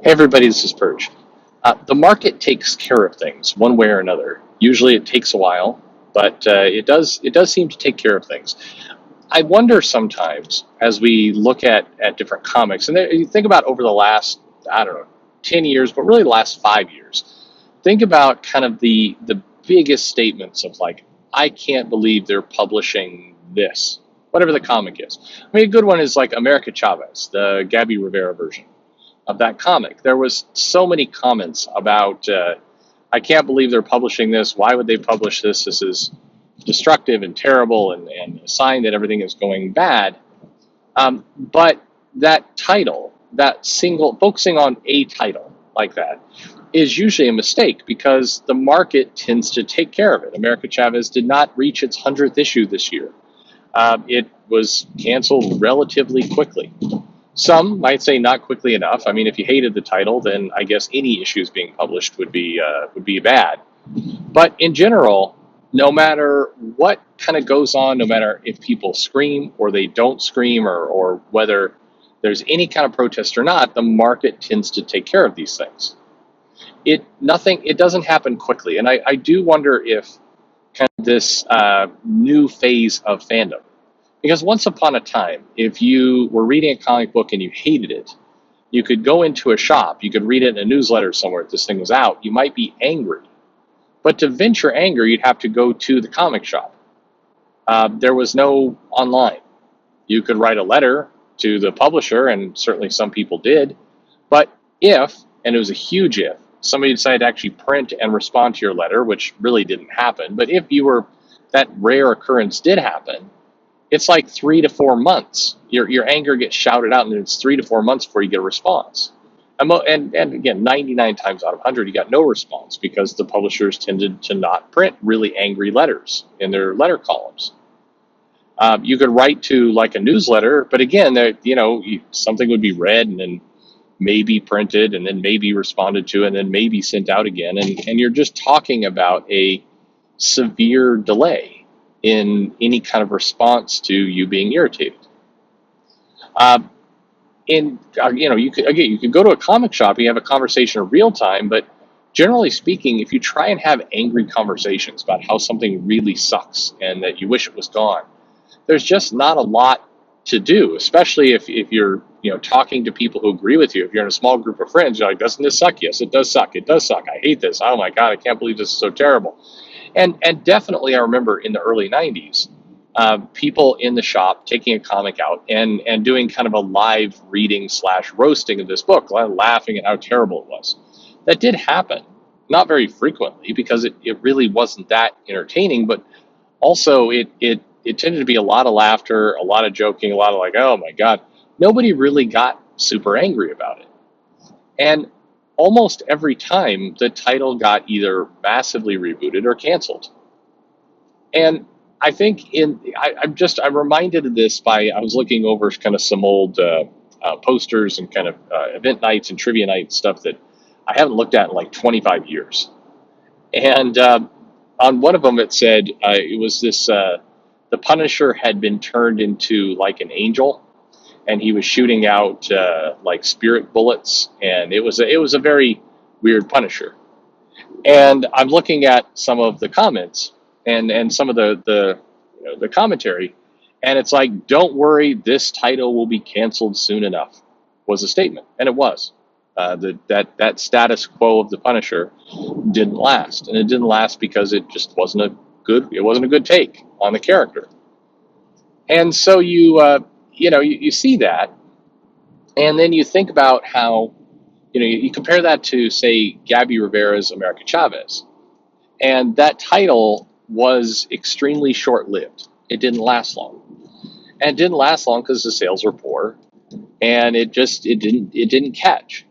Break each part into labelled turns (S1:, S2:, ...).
S1: Hey everybody, this is Perch. The market takes care of things one way or another. Usually it takes a while, but it does seem to take care of things. I wonder sometimes as we look at different comics, and you think about over the last, I don't know, 10 years, but really the last 5 years. Think about kind of the biggest statements of like, I can't believe they're publishing this, whatever the comic is. I mean, a good one is like America Chavez, the Gabby Rivera version of that comic. There was so many comments about, I can't believe they're publishing this. Why would they publish this? This is destructive and terrible and a sign that everything is going bad. But that title, that single, focusing on a title like that, is usually a mistake because the market tends to take care of it. America Chavez did not reach its 100th issue this year. It was canceled relatively quickly. Some might say not quickly enough. I mean, if you hated the title, then I guess any issues being published would be bad. But in general, no matter what kind of goes on, no matter if people scream or they don't scream, or whether there's any kind of protest or not, the market tends to take care of these things. It doesn't happen quickly, and I do wonder if kind of this new phase of fandom, because once upon a time, if you were reading a comic book and you hated it, you could go into a shop, you could read it in a newsletter somewhere if this thing was out, you might be angry. But to vent your anger, you'd have to go to the comic shop. There was no online. You could write a letter to the publisher, and certainly some people did. But if, and it was a huge if, somebody decided to actually print and respond to your letter, which really didn't happen, but if that rare occurrence did happen, it's like 3 to 4 months. Your anger gets shouted out, and it's 3 to 4 months before you get a response. And again, 99 times out of 100, you got no response because the publishers tended to not print really angry letters in their letter columns. You could write to like a newsletter, but again, something would be read and then maybe printed and then maybe responded to and then maybe sent out again. And you're just talking about a severe delay in any kind of response to you being irritated. You could go to a comic shop, you have a conversation in real time, but generally speaking, if you try and have angry conversations about how something really sucks and that you wish it was gone, there's just not a lot to do, especially if you're talking to people who agree with you. If you're in a small group of friends, you're like, doesn't this suck? Yes, it does suck. It does suck. I hate this. Oh my God, I can't believe this is so terrible. And definitely I remember in the early 90s, people in the shop taking a comic out and doing kind of a live reading / roasting of this book, laughing at how terrible it was. That did happen, not very frequently because it really wasn't that entertaining, but also it tended to be a lot of laughter, a lot of joking, a lot of like, oh my God. Nobody really got super angry about it. And almost every time the title got either massively rebooted or canceled. And I think I'm reminded of this I was looking over kind of some old posters and kind of event nights and trivia night stuff that I haven't looked at in like 25 years. And on one of them it said it was this the Punisher had been turned into like an angel, and he was shooting out like spirit bullets, and it was a very weird Punisher. And I'm looking at some of the comments and some of the commentary, and it's like, don't worry, this title will be canceled soon enough, was a statement, and it was. That status quo of the Punisher didn't last, and it didn't last because it just wasn't a good take on the character. And so you see that, and then you think about how you compare that to, say, Gabby Rivera's America Chavez, and that title was extremely short-lived. It didn't last long, and it didn't last long because the sales were poor, and it didn't catch.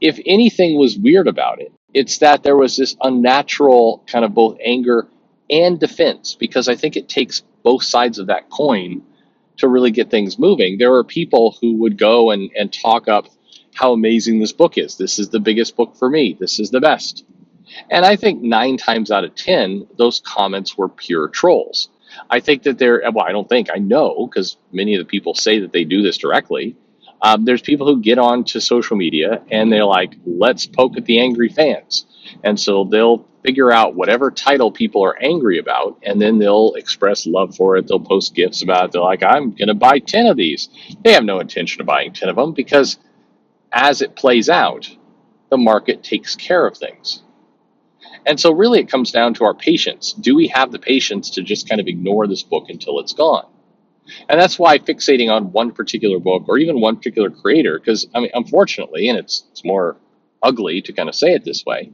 S1: If anything was weird about it, it's that there was this unnatural kind of both anger and defense, because I think it takes both sides of that coin to really get things moving. There were people who would go and talk up how amazing this book is. This is the biggest book for me. This is the best. And I think 9 times out of 10, those comments were pure trolls. I think that I don't think, I know, because many of the people say that they do this directly. There's people who get onto social media and they're like, let's poke at the angry fans. And so they'll figure out whatever title people are angry about, and then they'll express love for it. They'll post gifs about it. They're like, I'm going to buy 10 of these. They have no intention of buying 10 of them because as it plays out, the market takes care of things. And so really it comes down to our patience. Do we have the patience to just kind of ignore this book until it's gone? And that's why fixating on one particular book or even one particular creator, because I mean, unfortunately, and it's more ugly to kind of say it this way,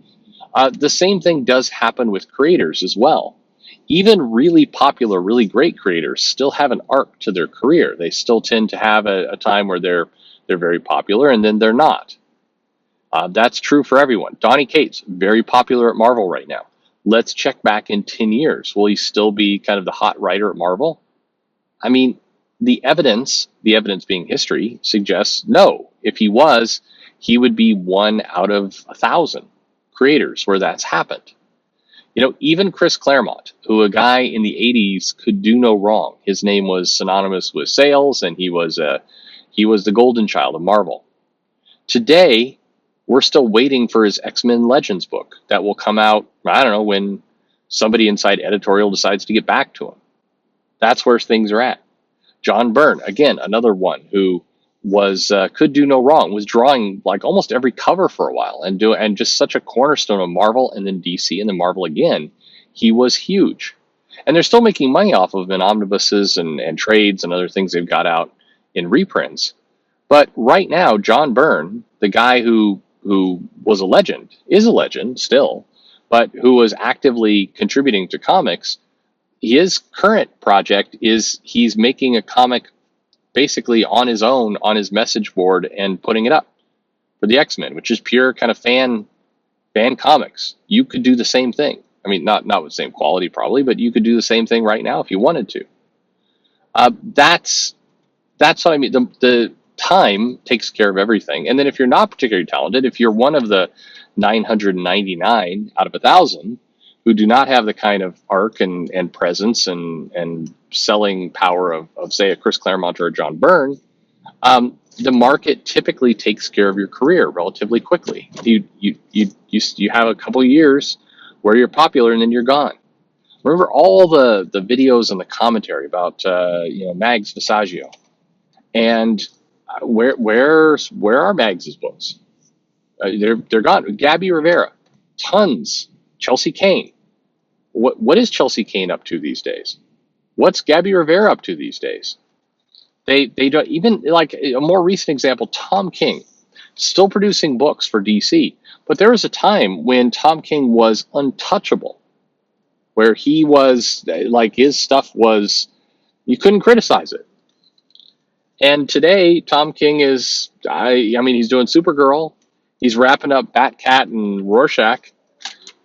S1: the same thing does happen with creators as well. Even really popular, really great creators still have an arc to their career. They still tend to have a time where they're very popular and then they're not. That's true for everyone. Donny Cates, very popular at Marvel right now. Let's check back in 10 years. Will he still be kind of the hot writer at Marvel? I mean, the evidence being history, suggests no. If he was, he would be 1 out of 1,000 creators where that's happened. You know, even Chris Claremont, who a guy in the 80s could do no wrong. His name was synonymous with sales, and he was the golden child of Marvel. Today, we're still waiting for his X-Men Legends book that will come out, I don't know, when somebody inside editorial decides to get back to him. That's where things are at. John Byrne, again, another one who was could do no wrong, was drawing like almost every cover for a while and just such a cornerstone of Marvel and then DC and then Marvel again. He was huge. And they're still making money off of him in omnibuses and trades and other things they've got out in reprints. But right now, John Byrne, the guy who was a legend, is a legend still, but who was actively contributing to comics, his current project is he's making a comic basically on his own on his message board and putting it up for the X-Men, which is pure kind of fan comics. You could do the same thing. I mean, not with the same quality probably, but you could do the same thing right now if you wanted to. That's what I mean. The time takes care of everything. And then if you're not particularly talented, if you're one of the 999 out of 1,000 who do not have the kind of arc and presence and selling power of say a Chris Claremont or a John Byrne, the market typically takes care of your career relatively quickly. You have a couple of years where you're popular and then you're gone. Remember all the videos and the commentary about Mags Visaggio, and where are Mags's books? They're gone. Gabby Rivera, tons. Chelsea Kane. What is Chelsea Kane up to these days? What's Gabby Rivera up to these days? They don't even, like a more recent example, Tom King, still producing books for DC. But there was a time when Tom King was untouchable, where he was like his stuff was, you couldn't criticize it. And today, Tom King is, I mean, he's doing Supergirl, he's wrapping up Batcat and Rorschach,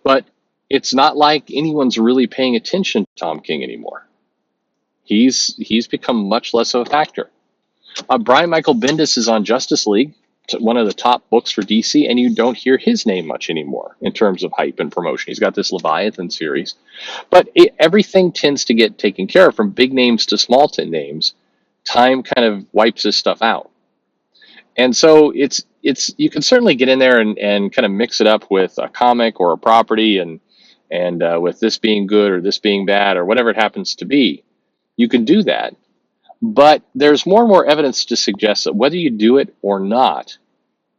S1: but it's not like anyone's really paying attention to Tom King anymore. He's become much less of a factor. Brian Michael Bendis is on Justice League, one of the top books for DC, and you don't hear his name much anymore in terms of hype and promotion. He's got this Leviathan series, but everything tends to get taken care of, from big names to small names. Time kind of wipes this stuff out. And so it's you can certainly get in there and kind of mix it up with a comic or a property and with this being good or this being bad or whatever it happens to be. You can do that. But there's more and more evidence to suggest that whether you do it or not,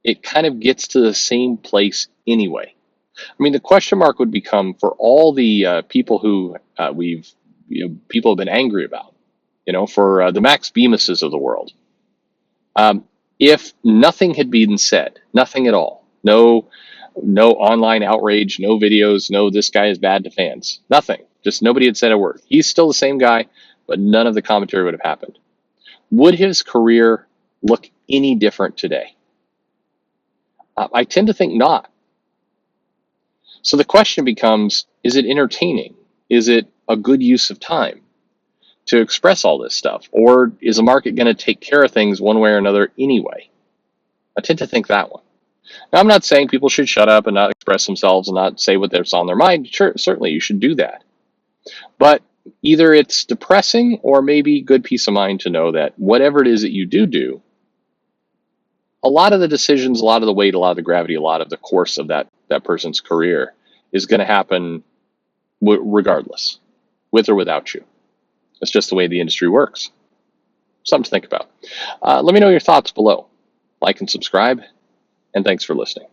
S1: it kind of gets to the same place anyway. I mean, the question mark would become for all the people who people have been angry about, for the Max Bemuses of the world. If nothing had been said, nothing at all, no online outrage, no videos, no this guy is bad to fans, nothing, just nobody had said a word. He's still the same guy, but none of the commentary would have happened. Would his career look any different today? I tend to think not. So the question becomes, is it entertaining? Is it a good use of time to express all this stuff? Or is the market going to take care of things one way or another anyway? I tend to think that one. Now, I'm not saying people should shut up and not express themselves and not say what's on their mind. Sure, certainly you should do that. But either it's depressing or maybe good peace of mind to know that whatever it is that you do, a lot of the decisions, a lot of the weight, a lot of the gravity, a lot of the course of that person's career is going to happen regardless, with or without you. It's just the way the industry works. Something to think about. Let me know your thoughts below. Like and subscribe, and thanks for listening.